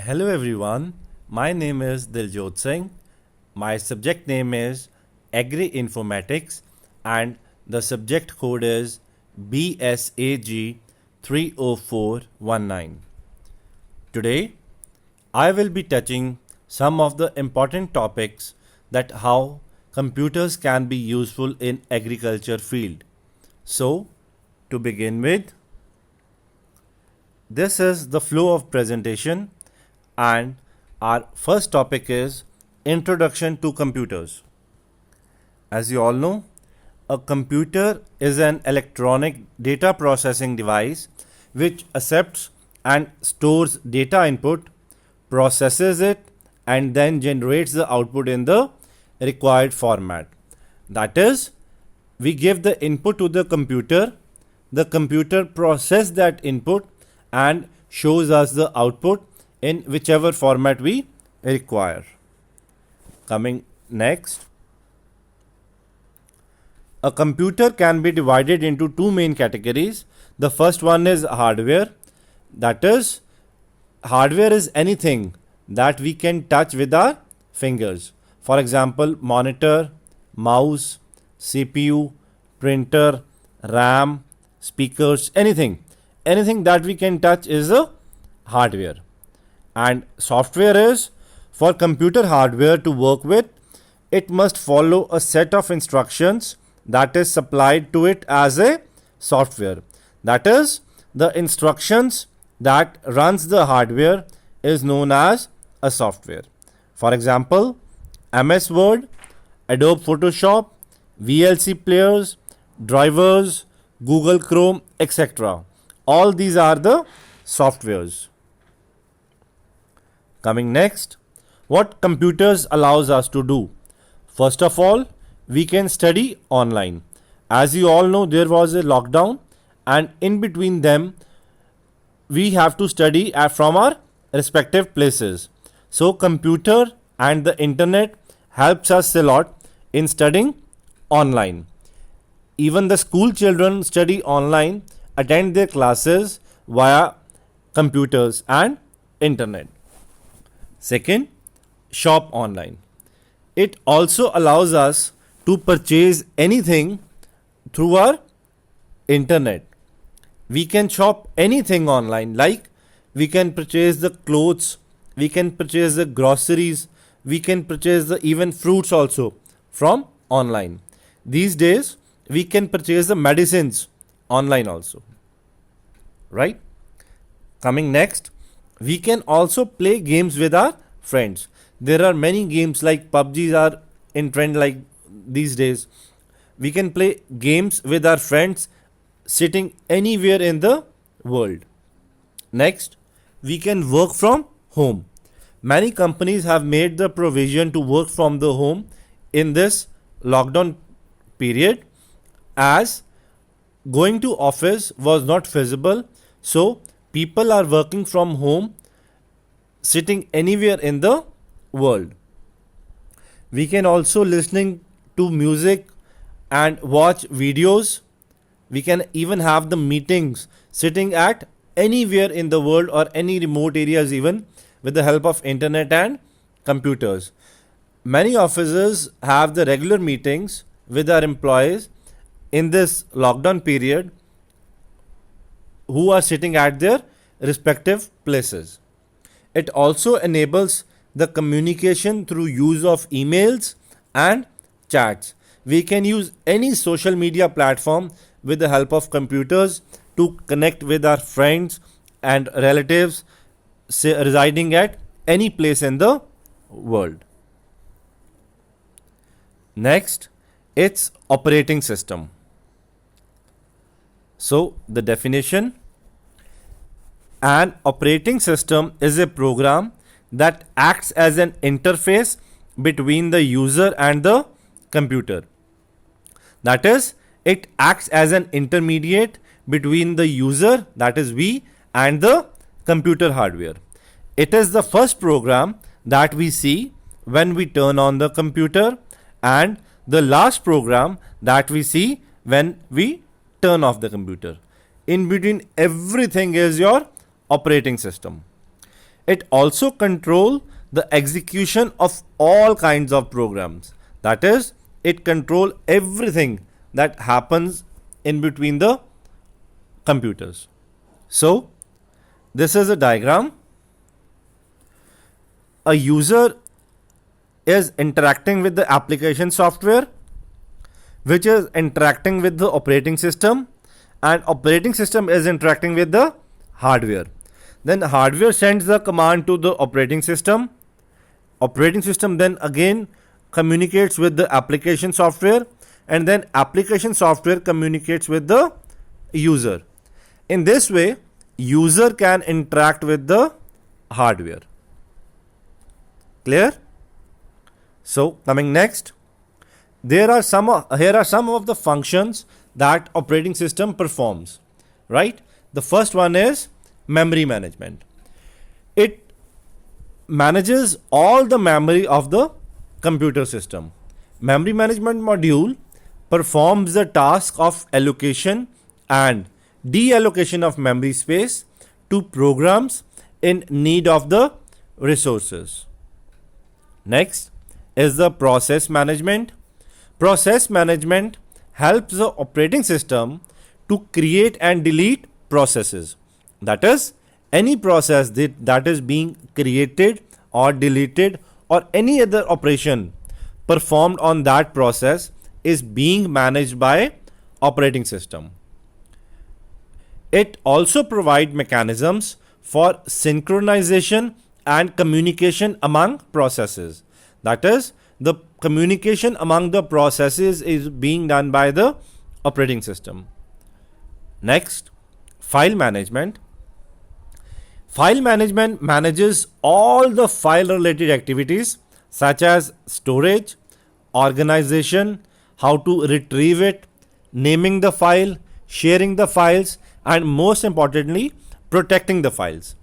Hello everyone, my name is Diljot Singh. My subject name is Agri Informatics and the subject code is BSAG 30419. Today, I will be touching some of the important topics that how computers can be useful in agriculture field. So, to begin with, this is the flow of presentation and our first topic is Introduction to Computers. As you all know, a computer is an electronic data processing device which accepts and stores data input, processes it, and then generates the output in the required format. That is, we give the input to the computer processes that input and shows us the output in whichever format we require. Coming next, a computer can be divided into two main categories. The first one is hardware. That is, hardware is anything that we can touch with our fingers. For example, monitor, mouse, CPU, printer, RAM, speakers, anything that we can touch is a hardware. And software is, for computer hardware to work with, it must follow a set of instructions that is supplied to it as a software. That is, the instructions that runs the hardware is known as a software. For example, MS Word, Adobe Photoshop, VLC players, drivers, Google Chrome, etc. All these are the softwares. Coming next, what computers allows us to do? First of all, we can study online. As you all know, there was a lockdown and in between them, we have to study from our respective places. So computer and the internet helps us a lot in studying online. Even the school children study online, attend their classes via computers and internet. Second, shop online. It also allows us to purchase anything through our internet. We can shop anything online, like we can purchase the clothes, we can purchase the groceries, we can purchase the even fruits also from online. These days, we can purchase the medicines online also. Right? Coming next, we can also play games with our friends. There are many games like PUBG are in trend like these days. We can play games with our friends sitting anywhere in the world. Next, we can work from home. Many companies have made the provision to work from the home in this lockdown period, as going to office was not feasible, so people are working from home sitting anywhere in the world. We can also listening to music and watch videos. We can even have the meetings sitting at anywhere in the world or any remote areas, even with the help of internet and computers. Many offices have the regular meetings with our employees in this lockdown period who are sitting at their respective places. It also enables the communication through use of emails and chats. We can use any social media platform with the help of computers to connect with our friends and relatives residing at any place in the world. Next, it's operating system. So, the definition: an operating system is a program that acts as an interface between the user and the computer. That is, it acts as an intermediate between the user, that is we, and the computer hardware. It is the first program that we see when we turn on the computer and the last program that we see when we turn off the computer. In between everything is your operating system. It also control the execution of all kinds of programs. That is, it control everything that happens in between the computers. So this is a diagram. A user is interacting with the application software, which is interacting with the operating system, and operating system is interacting with the hardware. Then hardware sends the command to the operating system. Operating system then again communicates with the application software, and then application software communicates with the user. In this way, user can interact with the hardware. Clear? So coming next, here are some of the functions that operating system performs. Right? The first one is memory management. It manages all the memory of the computer system. Memory management module performs the task of allocation and deallocation of memory space to programs in need of the resources. Next is the process management. Process management helps the operating system to create and delete processes. That is, any process that is being created or deleted, or any other operation performed on that process is being managed by operating system. It also provides mechanisms for synchronization and communication among processes. That is, the communication among the processes is being done by the operating system. Next, file management. File management manages all the file related activities such as storage, organization, how to retrieve it, naming the file, sharing the files, and most importantly, protecting the files.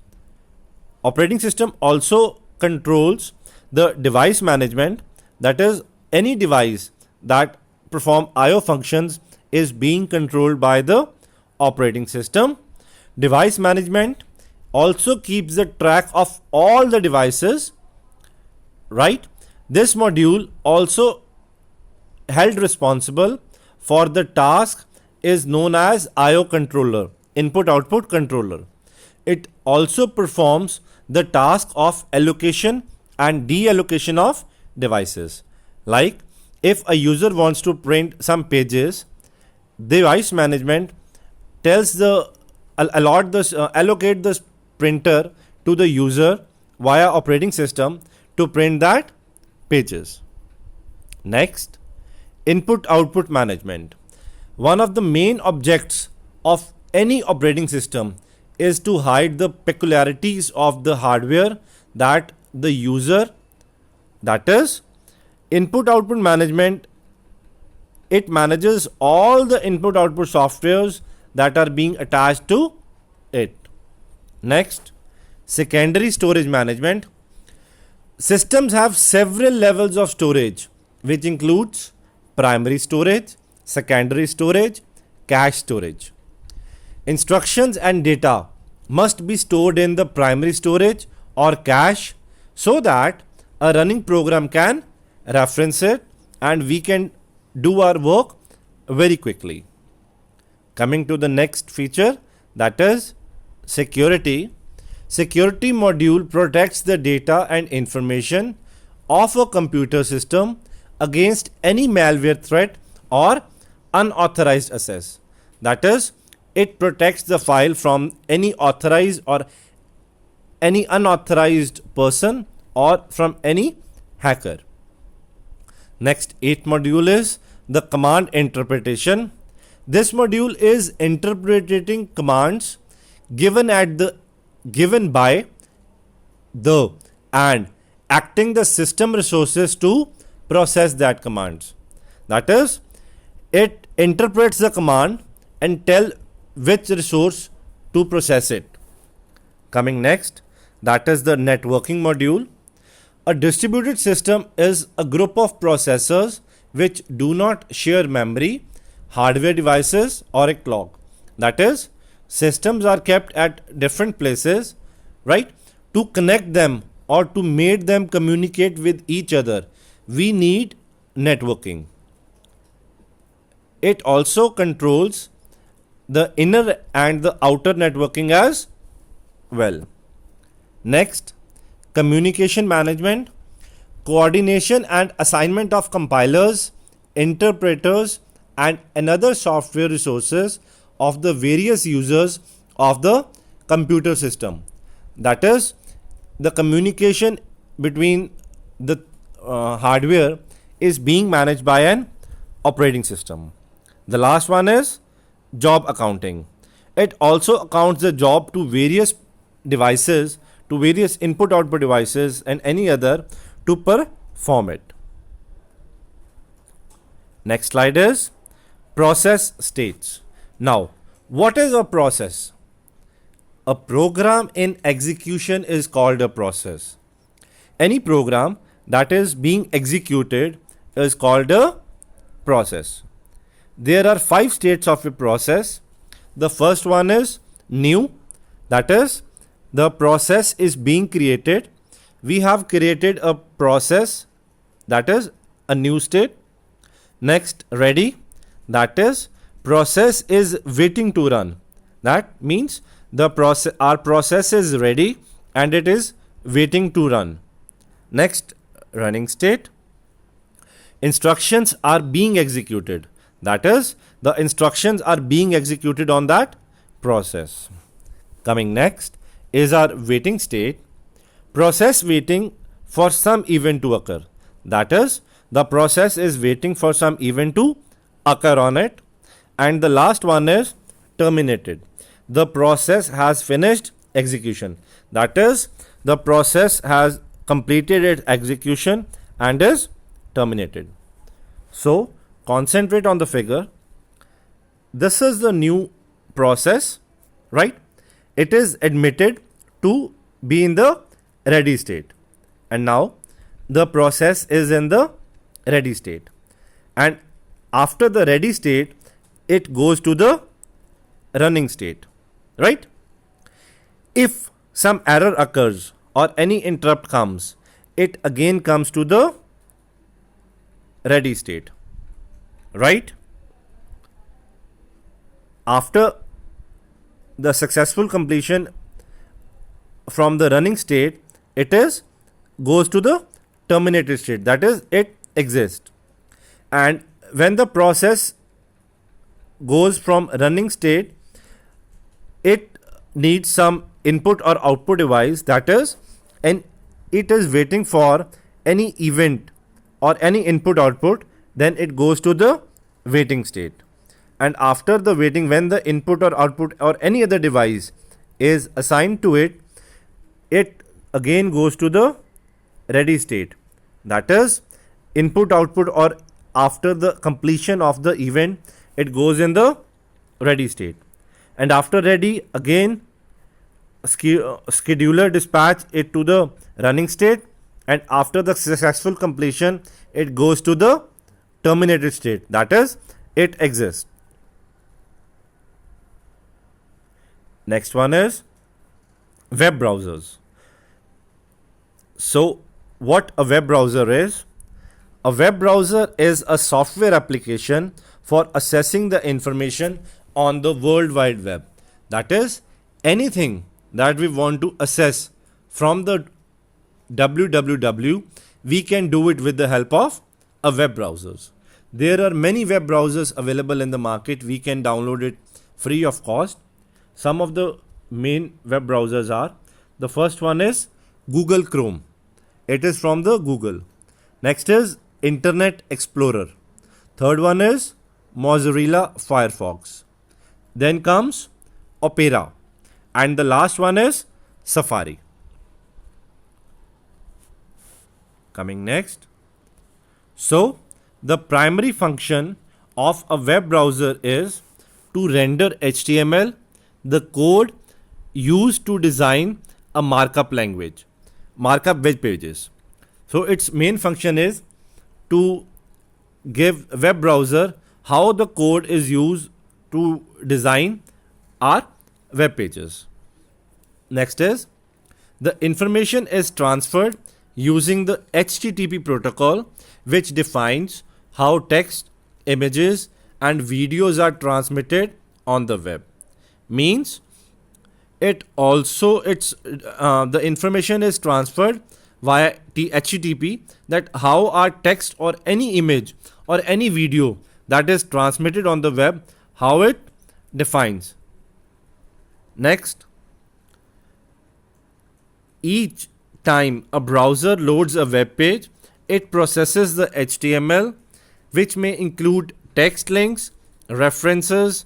Operating system also controls the device management. That is, any device that perform I/O functions is being controlled by the operating system. Device management also keeps the track of all the devices. Right? This module also held responsible for the task is known as I/O controller, input output controller. It also performs the task of allocation and deallocation of devices. Like, if a user wants to print some pages, device management tells the allocate the printer to the user via operating system to print that pages. Next, input output management. One of the main objects of any operating system is to hide the peculiarities of the hardware that the user, that is, input output management, it manages all the input output softwares that are being attached to it. Next, secondary storage management. Systems have several levels of storage, which includes primary storage, secondary storage, cache storage. Instructions and data must be stored in the primary storage or cache so that a running program can reference it and we can do our work very quickly. Coming to the next feature, that is security. Security module protects the data and information of a computer system against any malware threat or unauthorized access. That is, it protects the file from any authorized or any unauthorized person or from any hacker. Next, 8th module is the command interpretation. This module is interpreting commands given by the and acting the system resources to process that commands. That is, it interprets the command and tell which resource to process it. Coming next, that is the networking module. A distributed system is a group of processors which do not share memory, hardware devices, or a clock. That is, systems are kept at different places, right? To connect them or to make them communicate with each other, we need networking. It also controls the inner and the outer networking as well. Next, communication management, coordination and assignment of compilers, interpreters, and another software resources of the various users of the computer system. That is, the communication between the hardware is being managed by an operating system. The last one is job accounting. It also accounts the job to various devices, to various input output devices, and any other to perform it. Next slide is process states. Now, what is a process? A program in execution is called a process. Any program that is being executed is called a process. There are 5 states of a process. The first one is new, that is, the process is being created. We have created a process, that is a new state. Next, ready, that is, process is waiting to run. That means our process is ready and it is waiting to run. Next, running state. Instructions are being executed. That is, the instructions are being executed on that process. Coming next is our waiting state. Process waiting for some event to occur. That is, the process is waiting for some event to occur on it. And the last one is terminated. The process has finished execution. That is, the process has completed its execution and is terminated. So, concentrate on the figure. This is the new process, right? It is admitted to be in the ready state. And now, the process is in the ready state. And after the ready state, it goes to the running state, right? If some error occurs or any interrupt comes, it again comes to the ready state, right? After the successful completion from the running state, it is goes to the terminated state, that is, it exists. And when the process goes from running state, it needs some input or output device, that is, and it is waiting for any event or any input output, then it goes to the waiting state. And after the waiting, when the input or output or any other device is assigned to it, it again goes to the ready state. That is, input output, or after the completion of the event, it goes in the ready state. And after ready, again scheduler dispatch it to the running state, and after the successful completion, it goes to the terminated state, that is, it exists. Next one is web browsers. So, what a web browser is? A web browser is a software application for accessing the information on the World Wide Web. That is, anything that we want to access from the www, we can do it with the help of a web browsers. There are many web browsers available in the market. We can download it free of cost. Some of the main web browsers are, the first one is Google Chrome. It is from the Google. Next is Internet Explorer. Third one is Mozilla Firefox. Then comes Opera. And the last one is Safari. Coming next. So, the primary function of a web browser is to render HTML, the code used to design a markup language, markup web pages. So, its main function is to give web browser how the code is used to design our web pages. Next is The information is transferred using the HTTP protocol, which defines how text, images, and videos are transmitted on the web. Means the information is transferred via HTTP, that how our text or any image or any video that is transmitted on the web, how it defines. Next, each time a browser loads a web page, it processes the HTML, which may include text links, references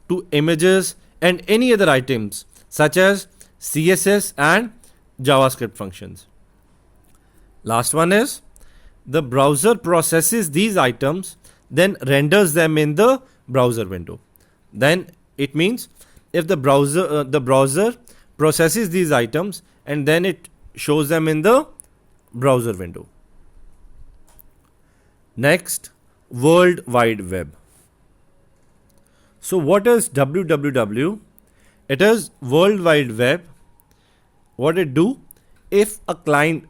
to images, and any other items such as CSS and JavaScript functions. Last one is the browser processes these items, then renders them in the browser window. Then it means if the browser processes these items and then it shows them in the browser window. Next, World Wide Web. So what is www? It is World Wide Web. What it do? If a client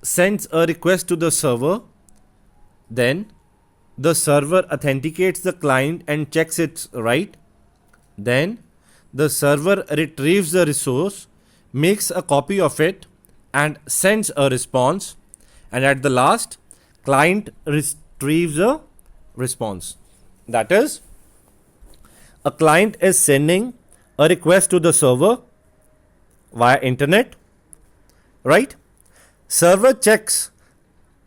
sends a request to the server, then the server authenticates the client and checks it's right. Then the server retrieves the resource, makes a copy of it, and sends a response. And at the last, client retrieves a response. That is, a client is sending a request to the server via internet, right? Server checks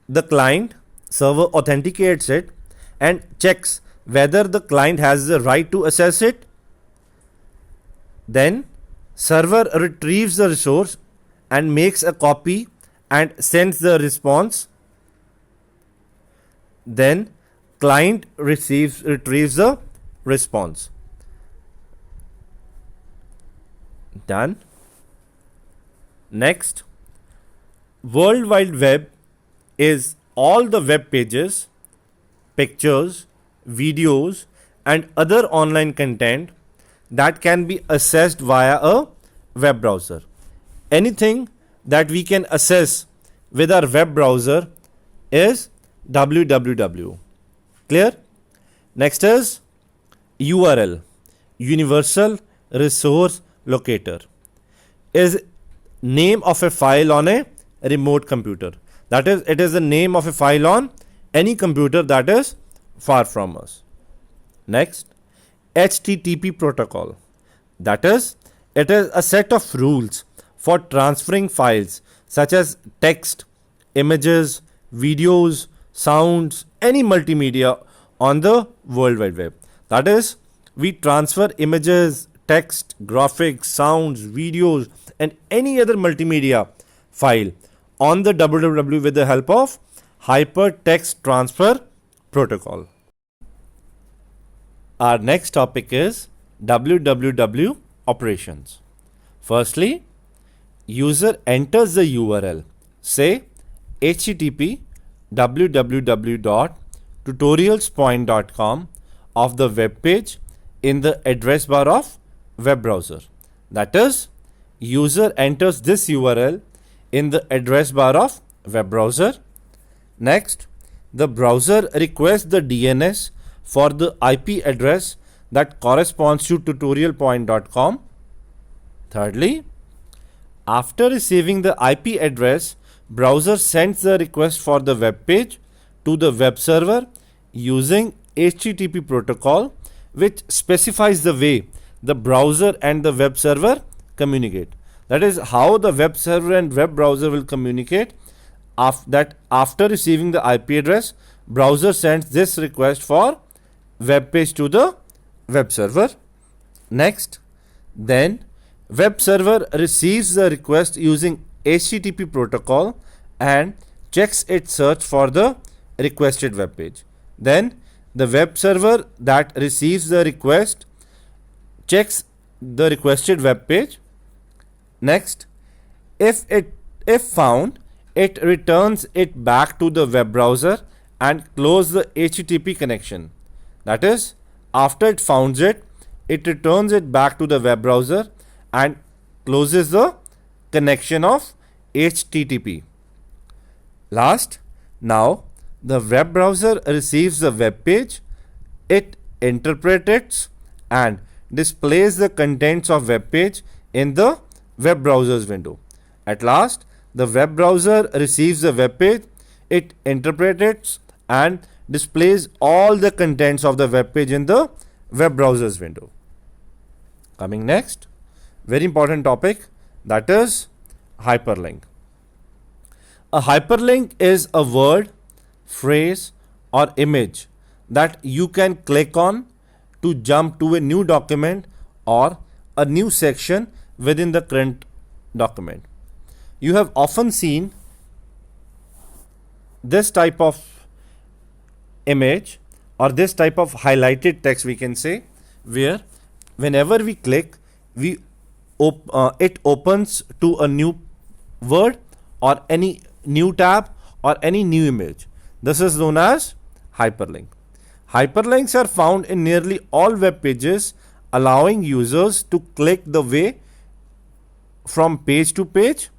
the client, server authenticates it, and checks whether the client has the right to access it. Then server retrieves the resource and makes a copy and sends the response. Then client retrieves the response. Done. Next, World Wide Web is all the web pages, pictures, videos, and other online content that can be accessed via a web browser. Anything that we can access with our web browser is www. Clear? Next is URL, Universal Resource Locator, is name of a file on a remote computer. That is, it is the name of a file on any computer that is far from us. Next, HTTP protocol. That is, it is a set of rules for transferring files such as text, images, videos, sounds, any multimedia on the World Wide Web. That is, we transfer images, text, graphics, sounds, videos, and any other multimedia file on the www with the help of Hypertext Transfer Protocol. Our next topic is www operations. Firstly, user enters the URL, say http www.tutorialspoint.com of the web page in the address bar of web browser. That is, user enters this URL in the address bar of web browser. Next, the browser requests the DNS for the IP address that corresponds to tutorialpoint.com. Thirdly, after receiving the IP address, browser sends the request for the web page to the web server using HTTP protocol, which specifies the way the browser and the web server communicate. That is how the web server and web browser will communicate. After receiving the IP address, browser sends this request for web page to the web server. Next, then web server receives the request using HTTP protocol and checks its search for the requested web page. Then the web server that receives the request checks the requested web page. Next, if found, it returns it back to the web browser and close the HTTP connection. That is, after it founds it, it returns it back to the web browser and closes the connection of HTTP. Last, now the web browser receives the web page, it interprets and displays the contents of web page in the web browser's window. At last, the web browser receives the web page, it interprets and displays all the contents of the web page in the web browser's window. Coming next, very important topic, that is hyperlink. A hyperlink is a word, phrase or image that you can click on to jump to a new document or a new section within the current document. You have often seen this type of image or this type of highlighted text, we can say, where whenever we click, it opens to a new word or any new tab or any new image. This is known as hyperlink. Hyperlinks are found in nearly all web pages, allowing users to click the way from page to page.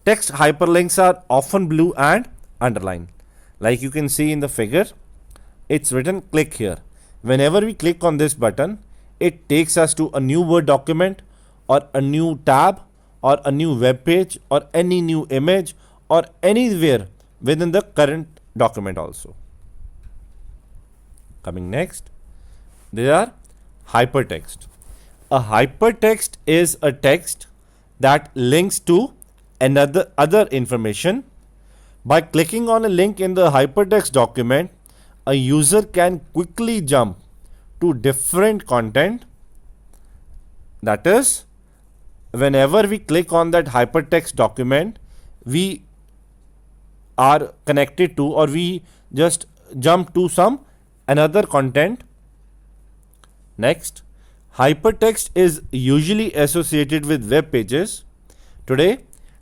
Text hyperlinks are often blue and underlined. Like you can see in the figure, it's written click here. Whenever we click on this button, it takes us to a new Word document or a new tab or a new web page or any new image or anywhere within the current document also. Coming next, there are hypertext. A hypertext is a text that links to other information. By clicking on a link in the hypertext document, a user can quickly jump to different content. That is, whenever we click on that hypertext document, we are connected to or we just jump to some another content. Next, hypertext is usually associated with web pages. Today,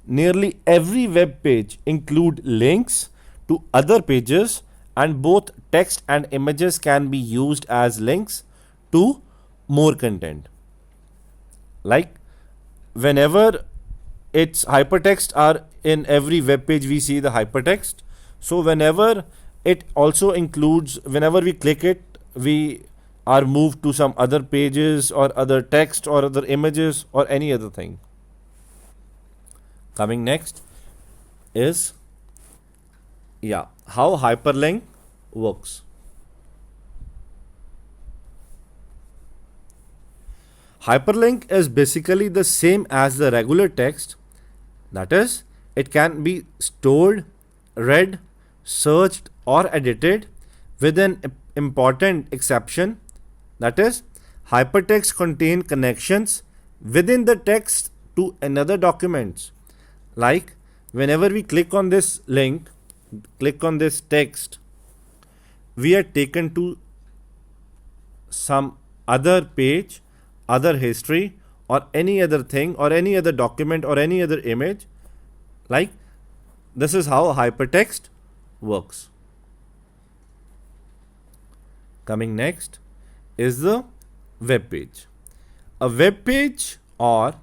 nearly every web page include links to other pages, and both text and images can be used as links to more content. Like whenever it's hypertext are in every web page, we see the hypertext. So whenever it also includes, whenever we click it, we are moved to some other pages or other text or other images or any other thing. Coming next is how hyperlink works. Hyperlink is basically the same as the regular text. That is, it can be stored, read, searched or edited with an important exception. That is, hypertext contain connections within the text to another documents. Like whenever we click on this link, click on this text, we are taken to some other page, other history or any other thing or any other document or any other image. Like this is how hypertext works. Coming next is the web page. A web page or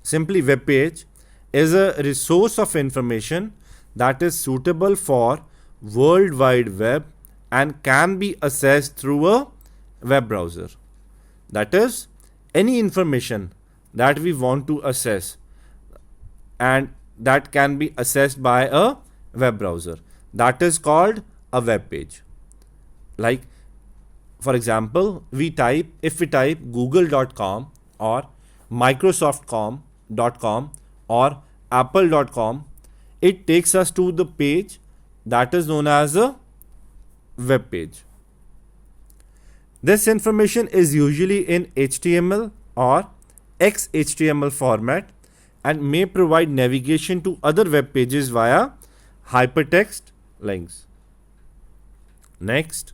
simply web page is a resource of information that is suitable for World Wide Web and can be accessed through a web browser. That is, any information that we want to access and that can be accessed by a web browser, that is called a web page. Like for example, if we type google.com or microsoft.com or apple.com, it takes us to the page that is known as a web page. This information is usually in HTML or XHTML format and may provide navigation to other web pages via hypertext links. Next,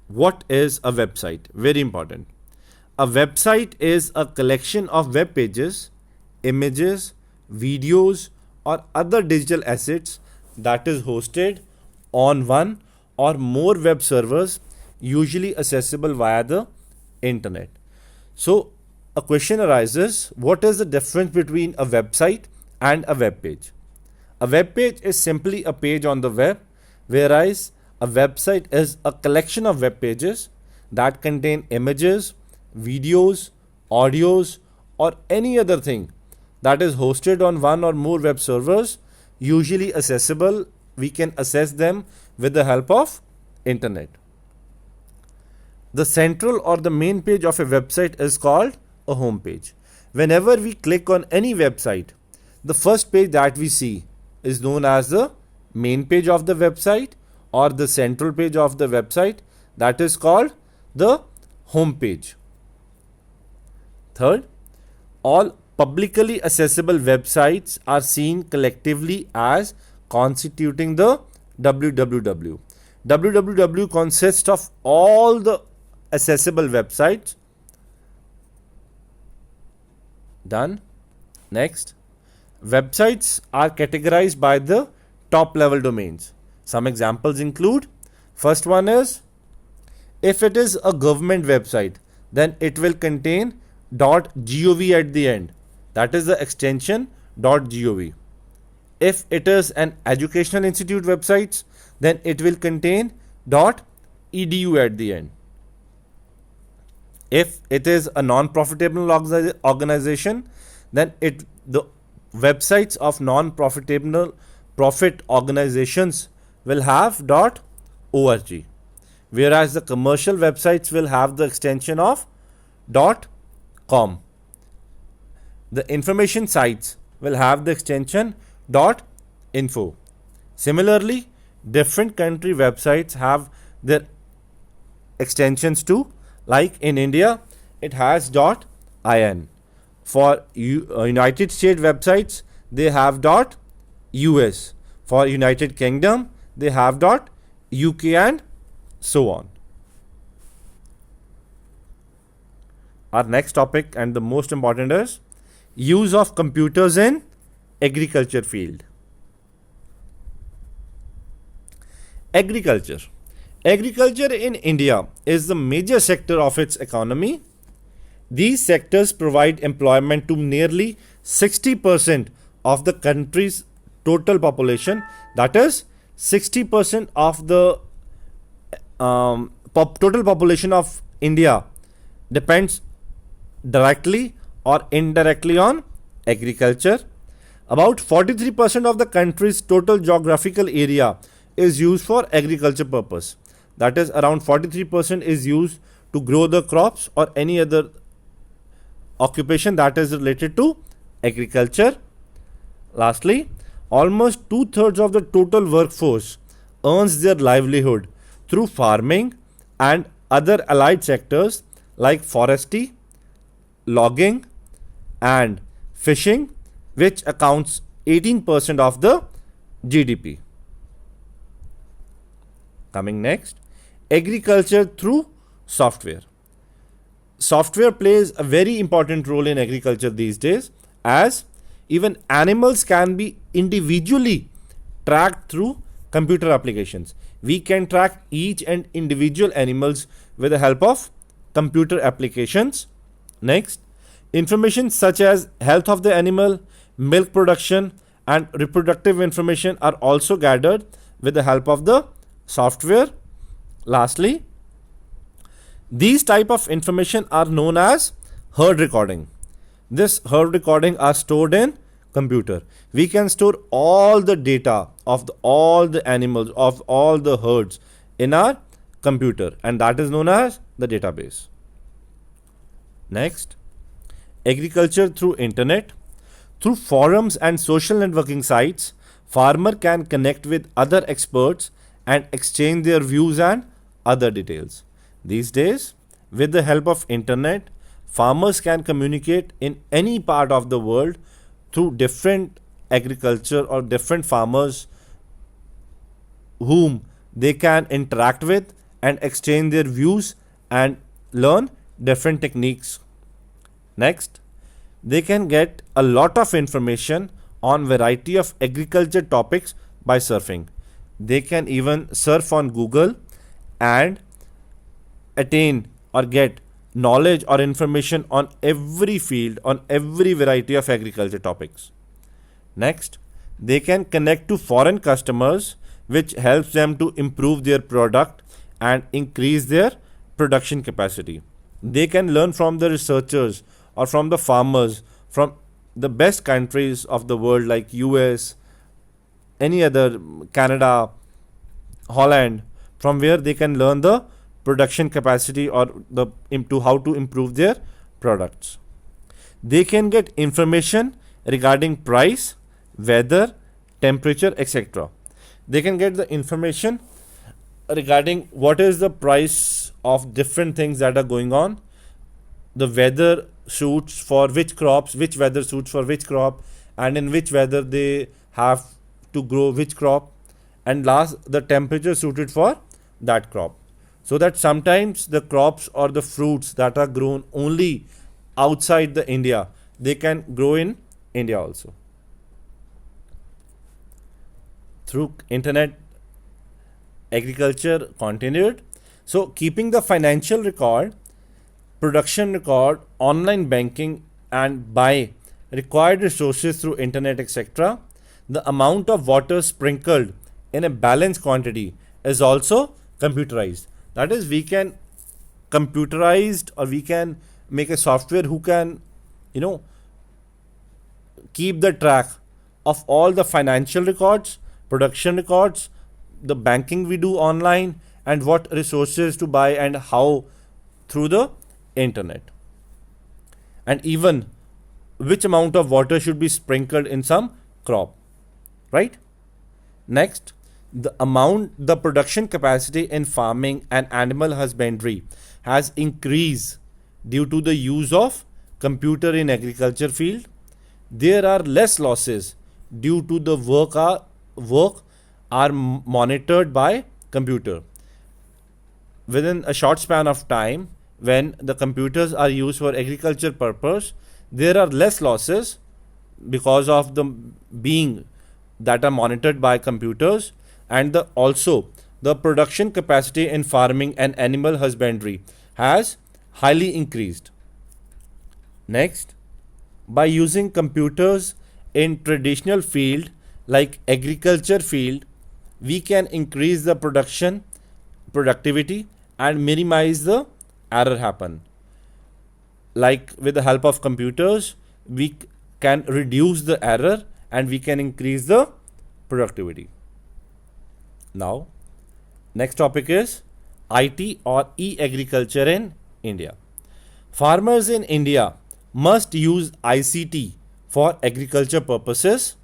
what is a website? Very important. A website is a collection of web pages, images, videos, or other digital assets that is hosted on one or more web servers, usually accessible via the internet. So a question arises, what is the difference between a website and a web page? A web page is simply a page on the web, whereas a website is a collection of web pages that contain images, videos, audios, or any other thing that is hosted on one or more web servers, usually accessible. We can access them with the help of internet. The central or the main page of a website is called a home page. Whenever we click on any website, the first page that we see is known as the main page of the website or the central page of the website, that is called the home page. Third, all publicly accessible websites are seen collectively as constituting the www. www consists of all the accessible websites. Done. Next, websites are categorized by the top level domains. Some examples include, first one is, if it is a government website, then it will contain .gov at the end. That is the extension .gov. If it is an educational institute website, then it will contain .edu at the end. If it is a non-profitable organization, then the websites of non-profitable profit organizations will have .org, whereas the commercial websites will have the extension of .com. The information sites will have the extension .info. Similarly, different country websites have their extensions too. Like in India, it has .in. For United States websites, they have .us. For United Kingdom, they have .uk and so on. Our next topic and the most important is use of computers in agriculture field. Agriculture. Agriculture in India is the major sector of its economy. These sectors provide employment to nearly 60% of the country's total population. That is, 60% of the total population of India depends directly or indirectly on agriculture. About 43% of the country's total geographical area is used for agriculture purpose. That is, around 43% is used to grow the crops or any other occupation that is related to agriculture. Lastly, almost 2/3 of the total workforce earns their livelihood through farming and other allied sectors like forestry, logging and fishing, which accounts 18% of the GDP. Coming next, agriculture through software. Software plays a very important role in agriculture these days, as even animals can be individually tracked through computer applications. We can track each and individual animals with the help of computer applications. Next, information such as health of the animal, milk production and reproductive information are also gathered with the help of the software. Lastly, these type of information are known as herd recording. This herd recording are stored in computer. We can store all the data of all the animals of all the herds in our computer, and that is known as the database. Next, agriculture through internet. Through forums and social networking sites, farmer can connect with other experts and exchange their views and other details. These days, with the help of internet, farmers can communicate in any part of the world through different agriculture or different farmers whom they can interact with and exchange their views and learn different techniques. Next, they can get a lot of information on variety of agriculture topics by surfing. They can even surf on Google and attain or get knowledge or information on every field, on every variety of agriculture topics. Next, they can connect to foreign customers, which helps them to improve their product and increase their production capacity. They can learn from the researchers or from the farmers from the best countries of the world like US, any other, Canada, Holland, from where they can learn the production capacity or the into how to improve their products. They can get information regarding price, weather, temperature, etc. They can get the information regarding what is the price of different things that are going on, the weather suits for which crops, which weather suits for which crop, and in which weather they have to grow which crop, and last, the temperature suited for that crop. So that sometimes the crops or the fruits that are grown only outside the India, they can grow in India also. Through internet, agriculture continued. So keeping the financial record, production record, online banking, and buy required resources through internet, etc. The amount of water sprinkled in a balanced quantity is also computerized. That is, we can computerized, or we can make a software who can, you know, keep the track of all the financial records, production records, the banking we do online, and what resources to buy and how through the internet, and even which amount of water should be sprinkled in some crop, right? Next, the production capacity in farming and animal husbandry has increased due to the use of computer in agriculture field. There are less losses due to the work are monitored by computer. Within a short span of time, when the computers are used for agriculture purpose, there are less losses because of the being that are monitored by computers, and also the production capacity in farming and animal husbandry has highly increased. Next, by using computers in traditional field like agriculture field, we can increase the productivity and minimize the error happen. Like with the help of computers, we can reduce the error and we can increase the productivity. Now, next topic is IT or e-agriculture in India. Farmers in India must use ICT for agriculture purposes.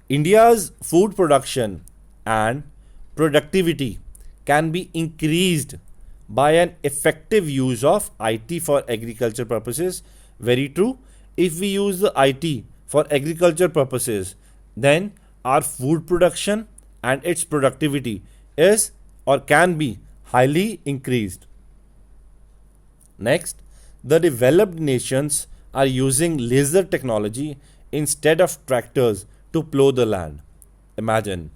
India's food production and productivity can be increased by an effective use of IT for agriculture purposes. Very true. If we use the IT for agriculture purposes, then our food production and its productivity is or can be highly increased. Next, the developed nations are using laser technology instead of tractors to plow the land. Imagine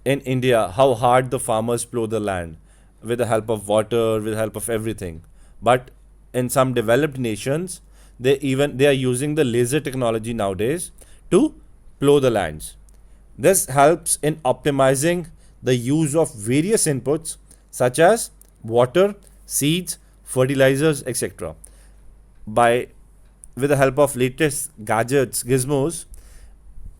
in India how hard the farmers plow the land with the help of water, with the help of everything. But in some developed nations, they are using the laser technology nowadays to plow the lands. This helps in optimizing the use of various inputs such as water, seeds, fertilizers, etc. With the help of latest gadgets, gizmos,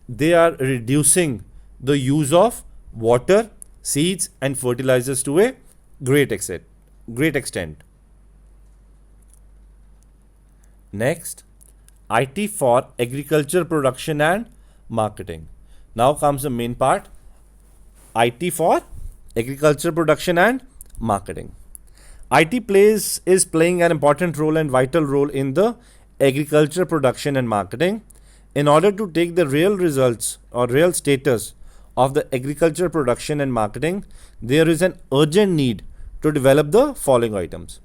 they are reducing the use of water, seeds, and fertilizers to a great extent. Next, IT for agriculture production and marketing. Now comes the main part, IT for agriculture production and marketing. IT is playing an important role and vital role in the agriculture production and marketing. In order to take the real results or real status of the agriculture production and marketing, there is an urgent need to develop the following items.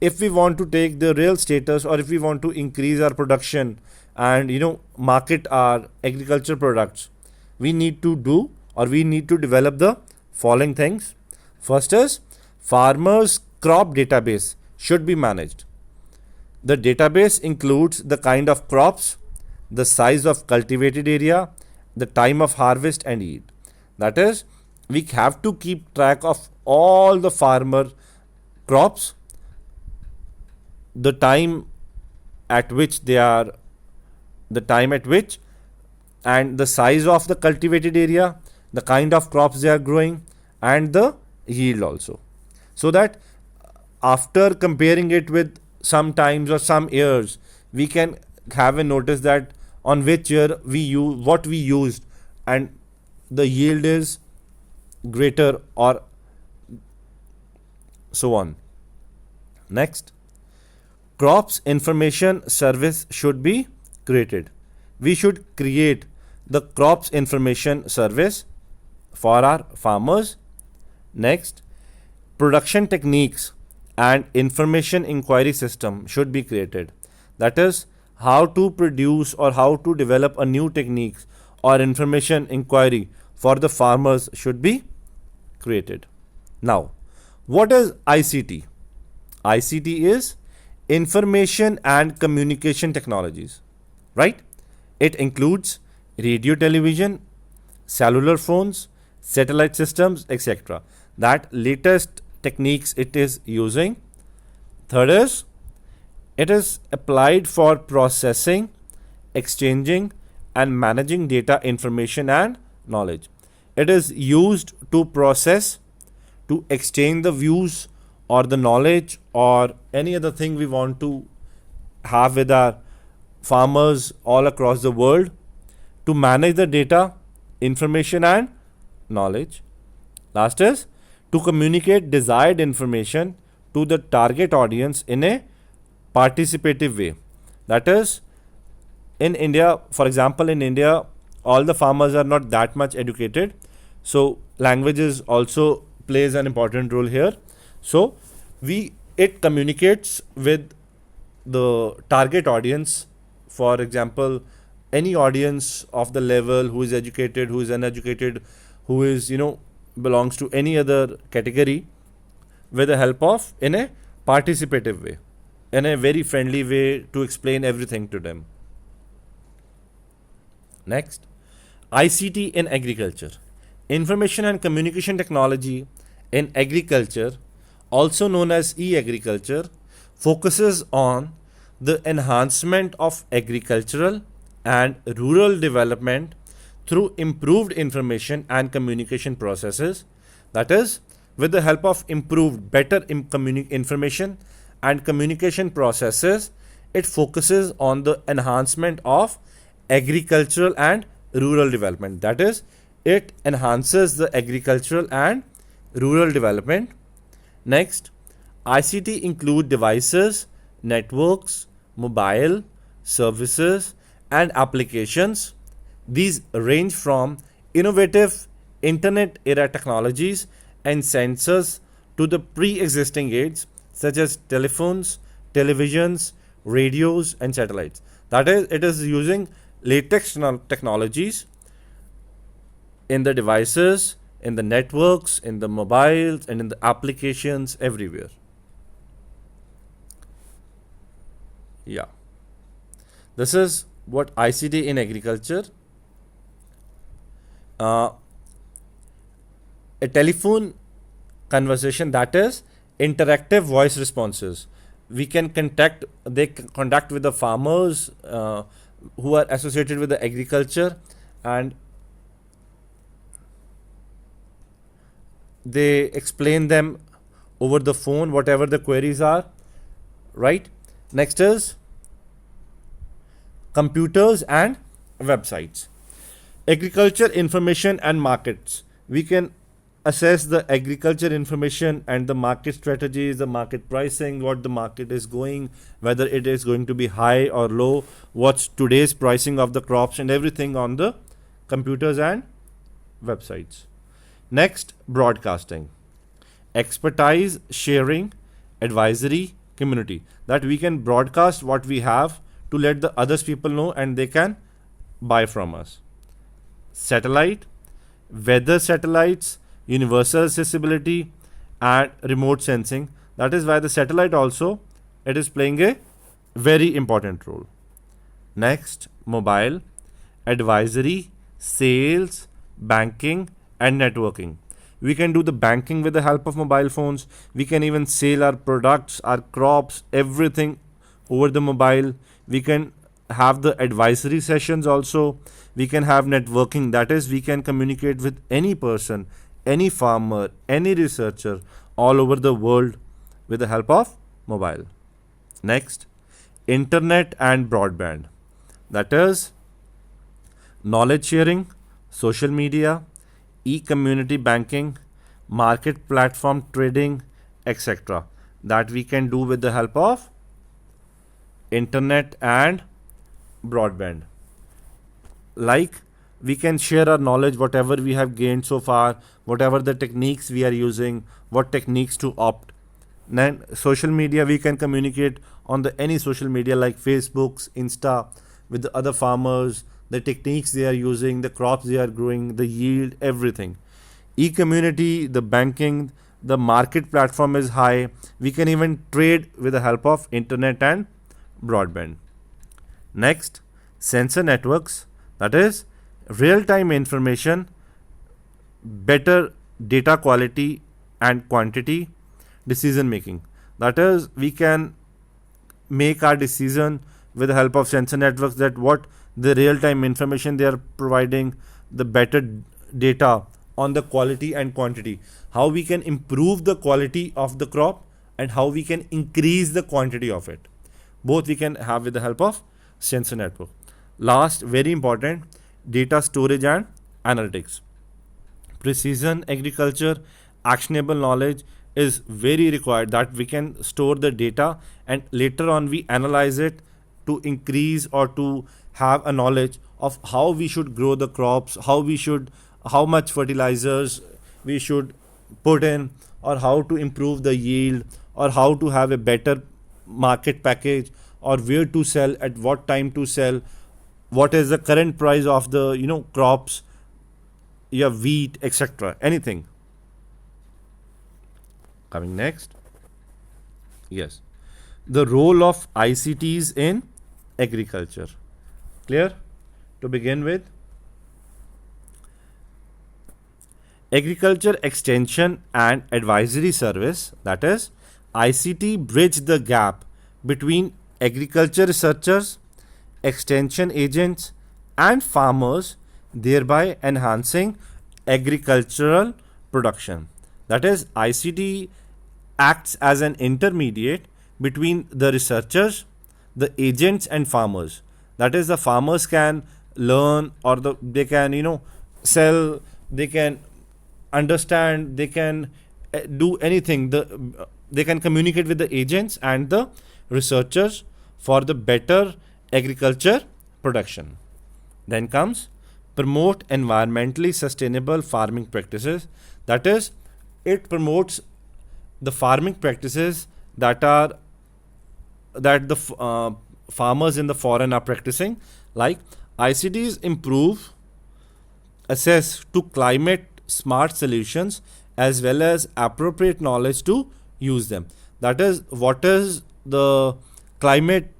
If we want to take the real status, or if we want to increase our production and market our agriculture products, we need to develop the following things. First is farmers crop database should be managed. The database includes the kind of crops, the size of cultivated area, the time of harvest and yield. That is, we have to keep track of all the farmer crops, the time at which they are, the time at which, and the size of the cultivated area, the kind of crops they are growing, and the yield also. So that after comparing it with some times or some years, we can have a notice that on which year we use what we used and the yield is greater or so on. Next, crops information service should be created. We should create the crops information service for our farmers. Next, production techniques and information inquiry system should be created. That is, how to produce or how to develop a new techniques or information inquiry for the farmers should be created. Now, what is ICT? ICT is information and communication technologies, right? It includes radio, television, cellular phones, satellite systems, etc. That latest techniques it is using. Third is, it is applied for processing, exchanging and managing data, information and knowledge. It is used to process, to exchange the views or the knowledge or any other thing we want to have with our farmers all across the world, to manage the data, information and knowledge. Last is to communicate desired information to the target audience in a participative way. That is, in India, for example, in India, all the farmers are not that much educated. So languages also plays an important role here. So it communicates with the target audience. For example, any audience of the level who is educated, who is uneducated, who is belongs to any other category, with the help of in a participative way, in a very friendly way, to explain everything to them. Next, ICT in agriculture. Information and communication technology in agriculture, also known as e-agriculture, focuses on the enhancement of agricultural and rural development through improved information and communication processes. That is, with the help of improved, better information and communication processes, it focuses on the enhancement of agricultural and rural development. That is, it enhances the agricultural and rural development. Next, ICT include devices, networks, mobile, services and applications. These range from innovative internet era technologies and sensors to the pre-existing aids such as telephones, televisions, radios and satellites. That is, it is using latest technologies in the devices, in the networks, in the mobiles and in the applications everywhere. Yeah, this is what ICT in agriculture. A telephone conversation, that is interactive voice responses. We can contact with the farmers who are associated with the agriculture, and they explain them over the phone whatever the queries are, right? Next is computers and websites. Agriculture information and markets. We can assess the agriculture information and the market strategies, the market pricing, what the market is going, whether it is going to be high or low, what's today's pricing of the crops and everything on the computers and websites. Next, broadcasting. Expertise sharing, advisory, community. That we can broadcast what we have to let the others people know and they can buy from us. Satellite, weather satellites, universal accessibility and remote sensing. That is why the satellite also, it is playing a very important role. Next, mobile, advisory, sales, banking, and networking. We can do the banking with the help of mobile phones. We can even sell our products, our crops, everything over the mobile. We can have the advisory sessions also. We can have networking, that is, we can communicate with any person, any farmer, any researcher all over the world with the help of mobile. Next, internet and broadband. That is knowledge sharing, social media, e-community banking, market platform trading, etc. That we can do with the help of internet and broadband. Like, we can share our knowledge, whatever we have gained so far, whatever the techniques we are using, what techniques to opt. Then social media, we can communicate on the any social media like Facebook's, Insta, with the other farmers, the techniques they are using, the crops they are growing, the yield, everything. E-community, the banking, the market platform is high. We can even trade with the help of internet and broadband. Next, sensor networks, that is real-time information, better data quality and quantity, decision making. That is, we can make our decision with the help of sensor networks, that what the real-time information they are providing, the better data on the quality and quantity, how we can improve the quality of the crop and how we can increase the quantity of it. Both we can have with the help of sensor network. Last, very important, data storage and analytics. Precision agriculture, actionable knowledge is very required, that we can store the data and later on we analyze it to increase or to have a knowledge of how we should grow the crops, how much fertilizers we should put in, or how to improve the yield, or how to have a better market package, or where to sell, at what time to sell, what is the current price of the crops, your wheat, etc. Anything. Coming next, yes, the role of ICTs in agriculture. Clear? To begin with, agriculture extension and advisory service, that is ICT, bridge the gap between agriculture researchers, extension agents and farmers, thereby enhancing agricultural production. That is, ICT acts as an intermediate between the researchers, the agents and farmers. That is, the farmers can learn, or they can sell, they can understand, they can do anything. They can communicate with the agents and the researchers for the better agriculture production. Then comes promote environmentally sustainable farming practices. That is, it promotes the farming practices that the farmers in the foreign are practicing. Like, ICTs improve access to climate smart solutions as well as appropriate knowledge to use them. That is, what is the climate,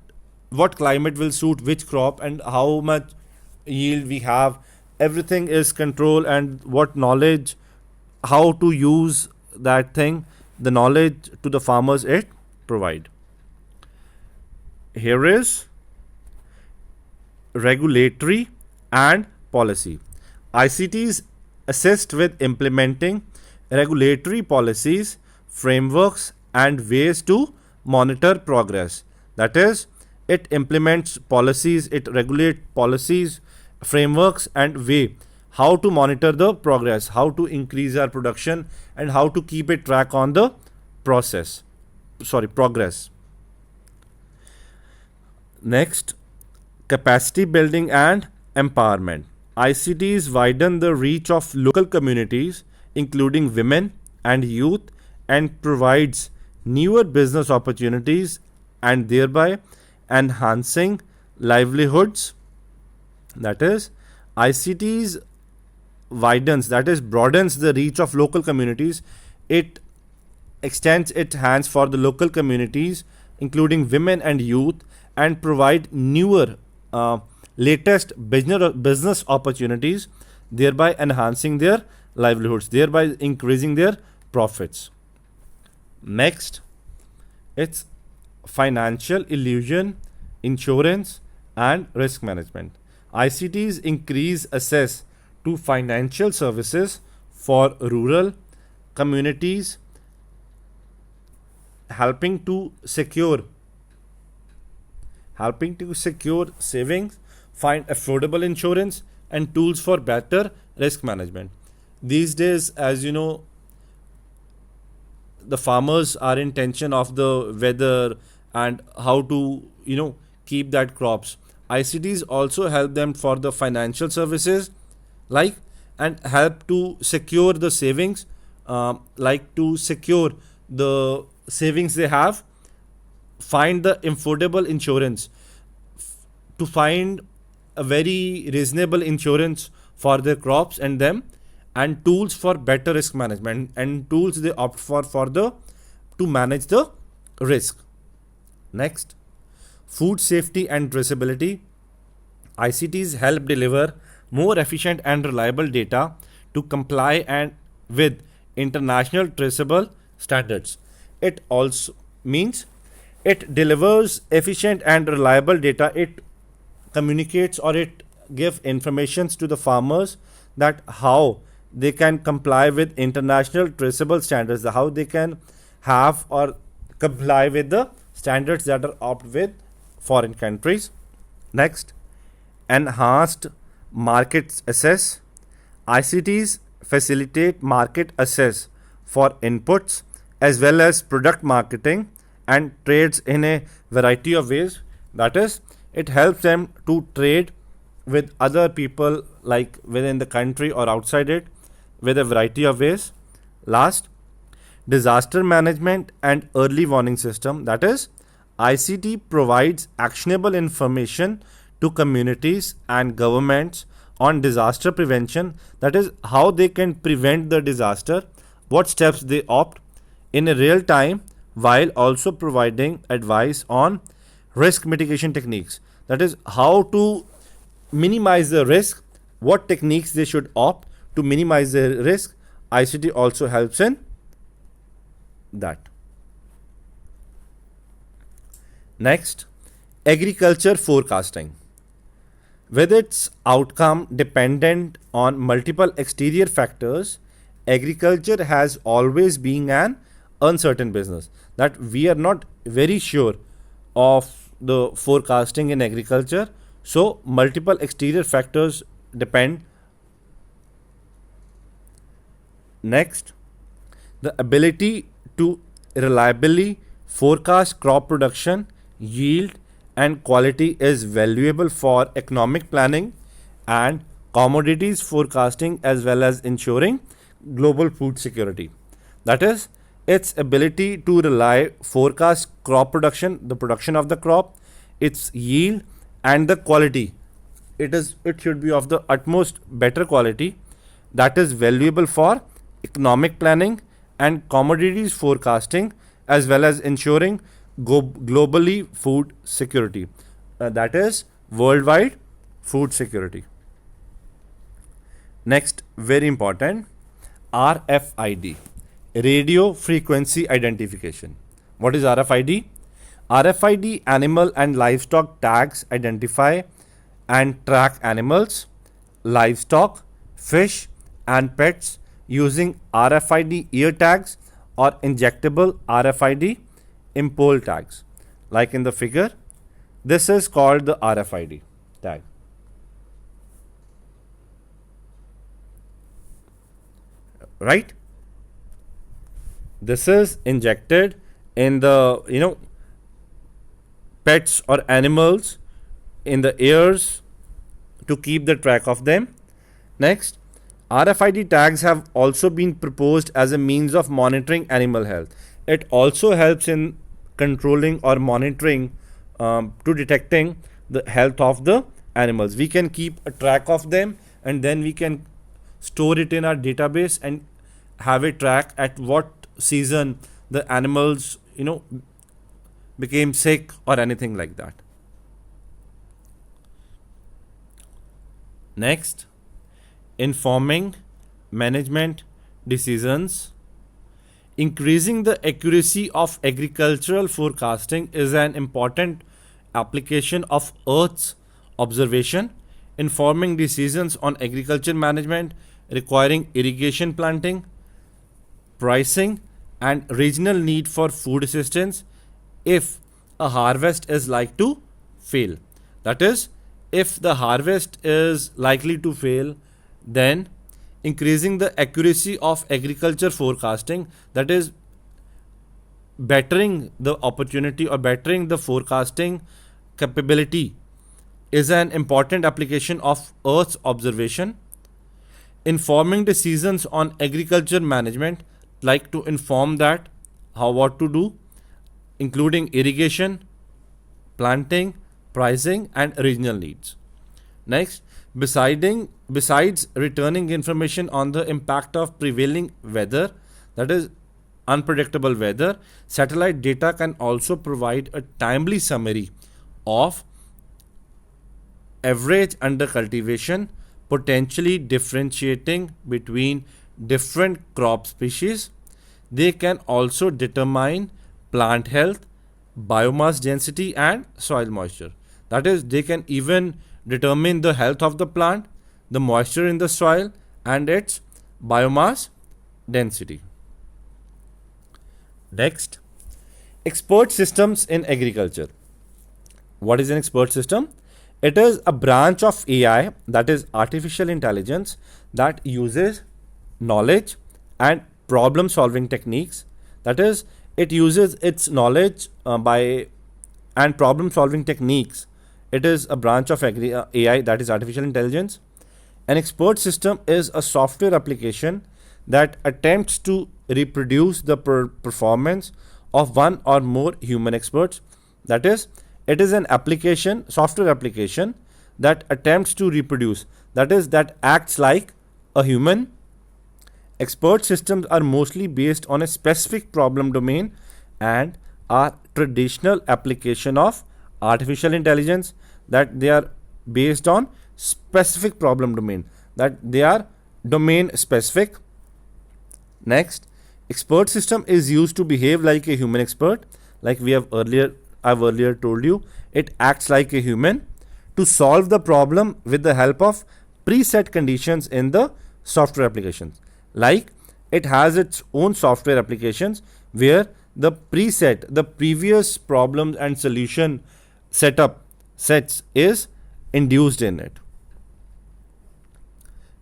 what climate will suit which crop and how much yield we have, everything is controlled, and what knowledge, how to use that thing, the knowledge to the farmers it provide. Here is regulatory and policy. ICTs assist with implementing regulatory policies, frameworks and ways to monitor progress. That is, it implements policies, it regulates policies, frameworks and way how to monitor the progress, how to increase our production and how to keep it track on the progress. Next, capacity building and empowerment. ICTs widen the reach of local communities, including women and youth, and provides newer business opportunities and thereby enhancing livelihoods. That is, ICTs widens, that is, broadens the reach of local communities. It extends its hands for the local communities, including women and youth, and provide newer, latest business opportunities, thereby enhancing their livelihoods, thereby increasing their profits. Next, it's financial illusion, insurance, and risk management. ICTs increase access to financial services for rural communities, helping to secure savings, find affordable insurance, and tools for better risk management. These days, as you know, the farmers are in tension of the weather and how to keep that crops. ICTs also help them for the financial services, like, and help to secure the savings, like to secure the savings they have, find the affordable insurance, to find a very reasonable insurance for their crops and them, and tools for better risk management, and tools they opt for the to manage the risk. Next, food safety and traceability. ICTs help deliver more efficient and reliable data to comply and with international traceable standards. It also means it delivers efficient and reliable data. It communicates, or it give informations to the farmers that how they can comply with international traceable standards, how they can have or comply with the standards that are opt with foreign countries. Next, enhanced market access. ICTs facilitate market access for inputs as well as product marketing and trades in a variety of ways. That is, it helps them to trade with other people, like within the country or outside it, with a variety of ways. Last, disaster management and early warning system. That is, ICT provides actionable information to communities and governments on disaster prevention. That is, how they can prevent the disaster, what steps they opt in a real time, while also providing advice on risk mitigation techniques. That is, how to minimize the risk, what techniques they should opt to minimize the risk. ICT also helps in that. Next, agriculture forecasting. With its outcome dependent on multiple exterior factors, agriculture has always been an uncertain business. That we are not very sure of the forecasting in agriculture. So, multiple exterior factors depend. Next, the ability to reliably forecast crop production, yield, and quality is valuable for economic planning and commodities forecasting, as well as ensuring global food security. That is, its ability to forecast crop production, the production of the crop, its yield, and the quality. It should be of the utmost better quality. That is valuable for economic planning and commodities forecasting, as well as ensuring globally food security. That is worldwide food security. Next, very important, RFID, radio frequency identification. What is RFID? RFID animal and livestock tags identify and track animals, livestock, fish, and pets using RFID ear tags or injectable RFID impole tags. Like in the figure, this is called the RFID tag. Right? This is injected in the pets or animals in the ears to keep the track of them. Next, RFID tags have also been proposed as a means of monitoring animal health. It also helps in controlling or monitoring, to detecting the health of the animals. We can keep a track of them, and then we can store it in our database and have a track at what season the animals, became sick or anything like that. Next, informing management decisions. Increasing the accuracy of agricultural forecasting is an important application of Earth's observation, informing decisions on agriculture management requiring irrigation, planting, pricing, and regional need for food assistance if a harvest is like to fail. That is, if the harvest is likely to fail, then increasing the accuracy of agriculture forecasting, that is bettering the opportunity or bettering the forecasting capability, is an important application of Earth's observation. Informing decisions on agriculture management, like to inform that how what to do, including irrigation, planting, pricing, and regional needs. Next, besides returning information on the impact of prevailing weather, that is unpredictable weather, satellite data can also provide a timely summary of average under cultivation, potentially differentiating between different crop species. They can also determine plant health, biomass density, and soil moisture. That is, they can even determine the health of the plant, the moisture in the soil, and its biomass density. Next, expert systems in agriculture. What is an expert system? It is a branch of AI, that is artificial intelligence, that uses knowledge and problem solving techniques. That is, it uses its knowledge by and problem solving techniques. It is a branch of AI, that is artificial intelligence. An expert system is a software application that attempts to reproduce the performance of one or more human experts. That is, it is an software application that attempts to reproduce, that is, that acts like a human. Expert systems are mostly based on a specific problem domain and are traditional application of artificial intelligence, that they are based on specific problem domain, that they are domain specific. Next, expert system is used to behave like a human expert, like I've earlier told you. It acts like a human to solve the problem with the help of preset conditions in the software applications. Like, it has its own software applications where the previous problem and solution sets is induced in it.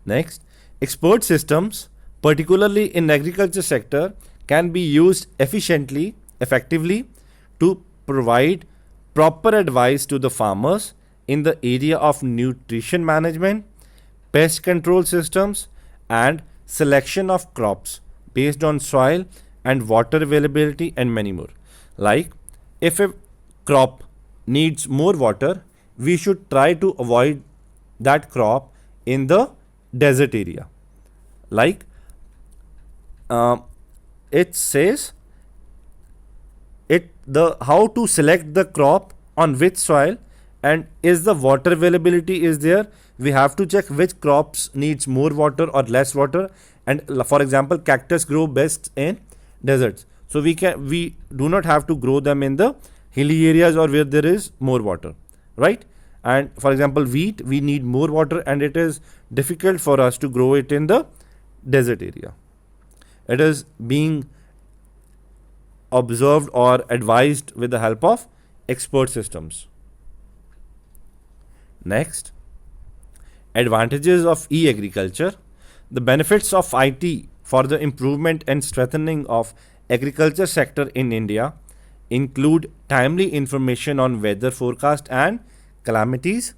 Next, expert systems, particularly in agriculture sector, can be used effectively to provide proper advice to the farmers in the area of nutrition management, pest control systems, and selection of crops based on soil and water availability, and many more. Like, if a crop needs more water, we should try to avoid that crop in the desert area. Like, it says how to select the crop on which soil, and is the water availability is there. We have to check which crops needs more water or less water. And for example, cactus grow best in deserts, so we do not have to grow them in the hilly areas or where there is more water, right? And for example, wheat, we need more water and it is difficult for us to grow it in the desert area. It is being observed or advised with the help of expert systems. Next, advantages of e-agriculture. The benefits of IT for the improvement and strengthening of agriculture sector in India include timely information on weather forecast and calamities.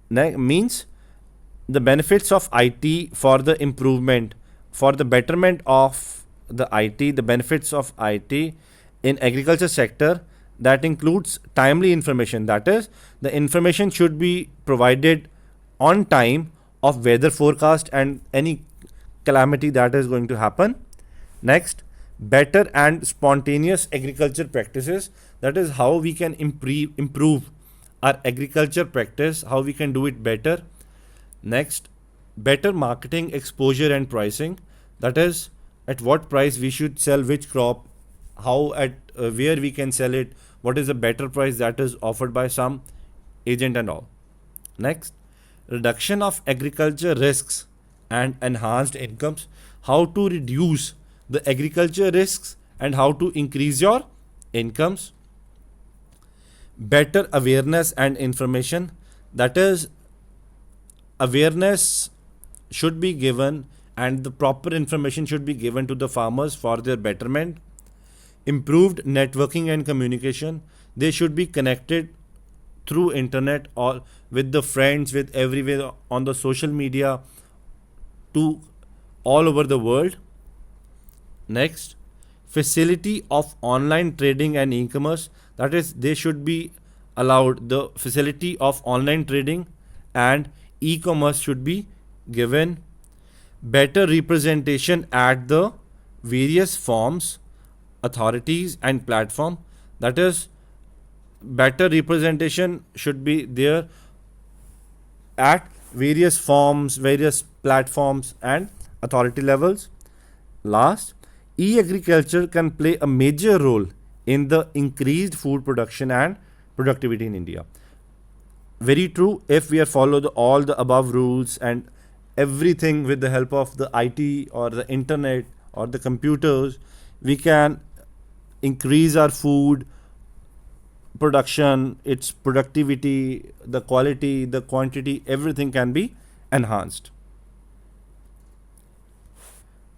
Means the benefits of IT for the improvement, for the betterment of the IT, the benefits of IT in agriculture sector, that includes timely information. That is, the information should be provided on time of weather forecast and any calamity that is going to happen. Next, Better and spontaneous agriculture practices. That is how we can improve our agriculture practice, how we can do it better. Next, better marketing, exposure, and pricing. That is, at what price we should sell which crop, how at where we can sell it, what is the better price that is offered by some agent and all. Next, reduction of agriculture risks and enhanced incomes. How to reduce the agriculture risks and how to increase your incomes. Better awareness and information. That is, awareness should be given and the proper information should be given to the farmers for their betterment. Improved networking and communication. They should be connected through internet or with the friends, with everywhere on the social media to all over the world. Next, facility of online trading and e-commerce. That is, they should be allowed the facility of online trading and e-commerce should be given. Better representation at the various forms, authorities and platform. That is, better representation should be there at various forms, various platforms and authority levels. Last, e-agriculture can play a major role in the increased food production and productivity in India. Very true. If we are follow all the above rules and everything with the help of the IT or the internet or the computers, we can increase our food production, its productivity, the quality, the quantity, everything can be enhanced.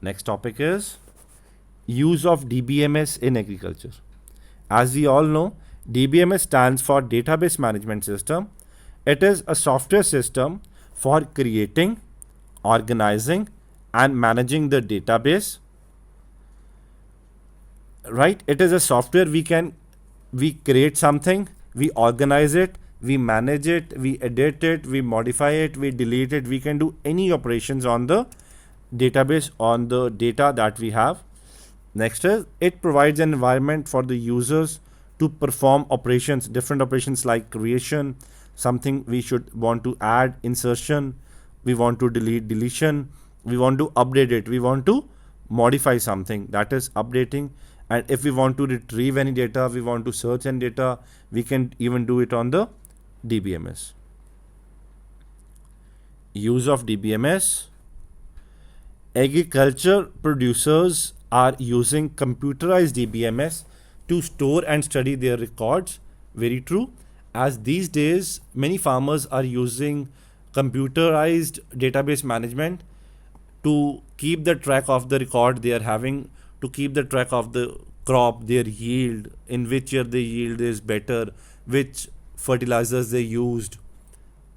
Next topic is use of DBMS in agriculture. As we all know, DBMS stands for Database Management System. It is a software system for creating, organizing, and managing the database. Right? It is a software we create something, we organize it, we manage it, we edit it, we modify it, we delete it. We can do any operations on the database on the data that we have. Next is it provides an environment for the users to perform operations, different operations like creation, something we should want to add, insertion, we want to delete, deletion, we want to update it, we want to modify something, that is updating. And if we want to retrieve any data, we want to search any data, we can even do it on the DBMS. Use of DBMS. Agriculture producers are using computerized DBMS to store and study their records. Very true. As these days, many farmers are using computerized database management to keep the track of the record they are having, to keep the track of the crop, their yield, in which year the yield is better, which fertilizers they used,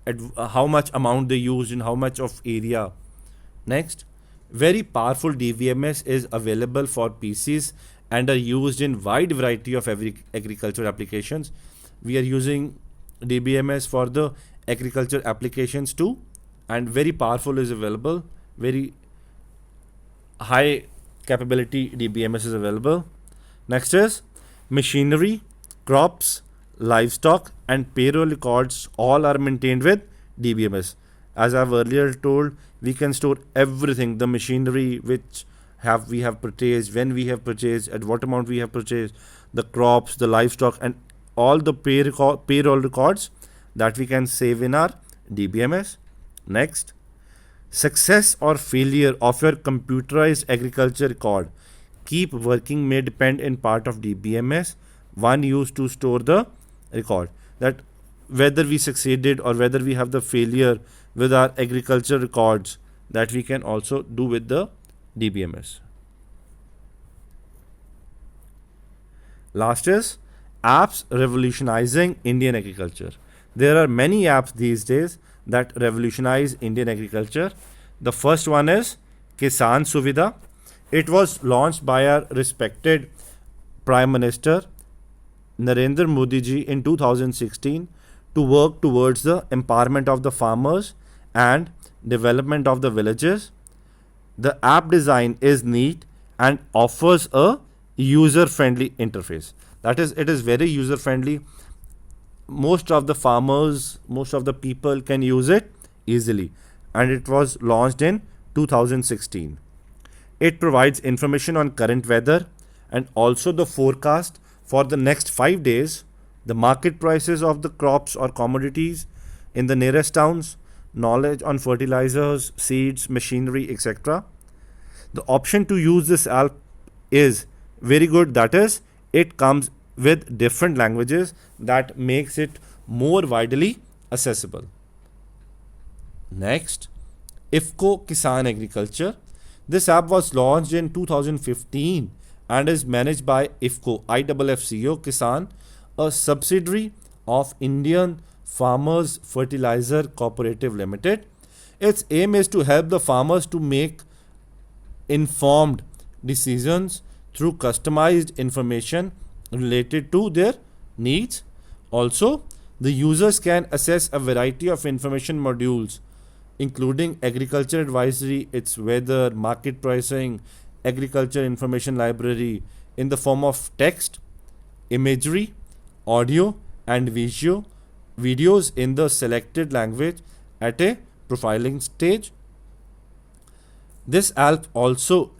at how much amount they used in how much of area. Next, very powerful DBMS is available for PCs and are used in wide variety of agriculture applications. We are using DBMS for the agriculture applications too, and very powerful is available, very high capability DBMS is available. Next is machinery, crops, livestock and payroll records all are maintained with DBMS. As I've earlier told, we can store everything, the machinery which we have purchased, when we have purchased, at what amount we have purchased, the crops, the livestock and all the payroll records that we can save in our DBMS. Next, success or failure of your computerized agriculture record keep working may depend in part of DBMS, one used to store the record. That whether we succeeded or whether we have the failure with our agriculture records, that we can also do with the DBMS. Last is apps revolutionizing Indian agriculture. There are many apps these days that revolutionize Indian agriculture. The first one is Kisan Suvidha. It was launched by our respected Prime Minister Narendra Modi ji in 2016 to work towards the empowerment of the farmers and development of the villages. The app design is neat and offers a user friendly interface. That is, it is very user friendly. Most of the farmers, most of the people can use it easily, and it was launched in 2016. It provides information on current weather and also the forecast for the next 5 days, the market prices of the crops or commodities in the nearest towns, knowledge on fertilizers, seeds, machinery, etc. The option to use this app is very good. That is, it comes with different languages that makes it more widely accessible. Next, IFFCO Kisan Agriculture. This app was launched in 2015 and is managed by IFFCO, IFFCO Kisan, a subsidiary of Indian Farmers Fertilizer Cooperative Limited. Its aim is to help the farmers to make informed decisions through customized information related to their needs. Also, the users can access a variety of information modules including agriculture advisory, its weather, market pricing, agriculture information library in the form of text, imagery, audio and videos in the selected language at a profiling stage. This app also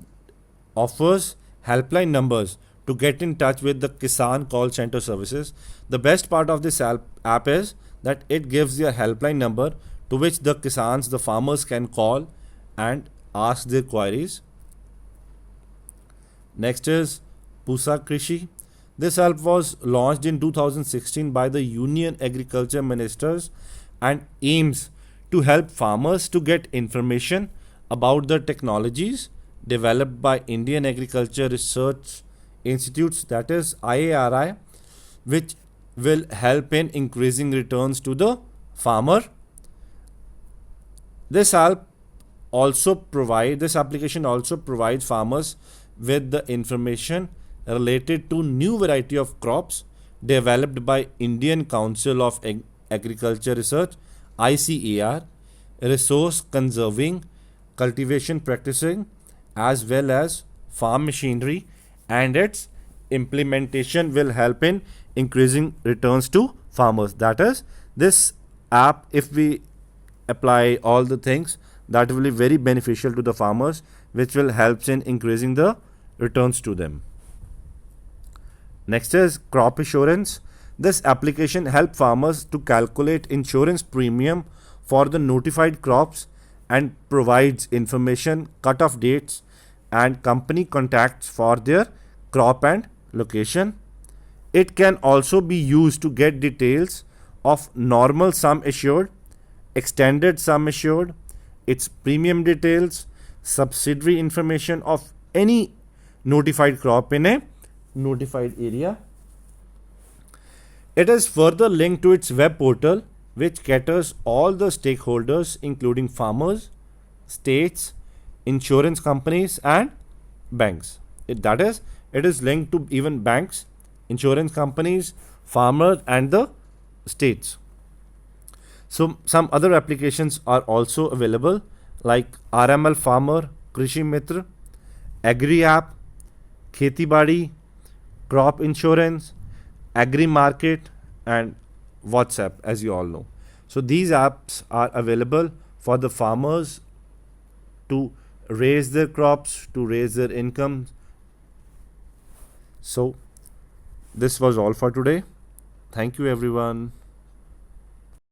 offers helpline numbers to get in touch with the Kisan call center services. The best part of this app is that it gives you a helpline number to which the farmers can call and ask their queries. Next is Pusa Krishi. This app was launched in 2016 by the Union Agriculture Ministers and aims to help farmers to get information about the technologies developed by Indian Agriculture Research Institutes, that is IARI, which will help in increasing returns to the farmer. This application also provides farmers with the information related to new variety of crops developed by Indian Council of Agriculture Research, ICAR, resource conserving, cultivation practicing, as well as farm machinery, and its implementation will help in increasing returns to farmers. That is, this app, if we apply all the things, that will be very beneficial to the farmers, which will help in increasing the returns to them. Next is crop insurance. This application helps farmers to calculate insurance premium for the notified crops and provides information, cut-off dates and company contacts for their crop and location. It can also be used to get details of normal sum assured, extended sum assured, its premium details, subsidiary information of any notified crop in a notified area. It is further linked to its web portal, which caters all the stakeholders including farmers, states, insurance companies and banks. It is linked to even banks, insurance companies, farmers and the states. So some other applications are also available like RML Farmer, Krishi Mitra, Agri App, Kheti Badi, Crop Insurance, Agri Market and WhatsApp, as you all know. So these apps are available for the farmers to raise their crops, to raise their income. So this was all for today. Thank you everyone.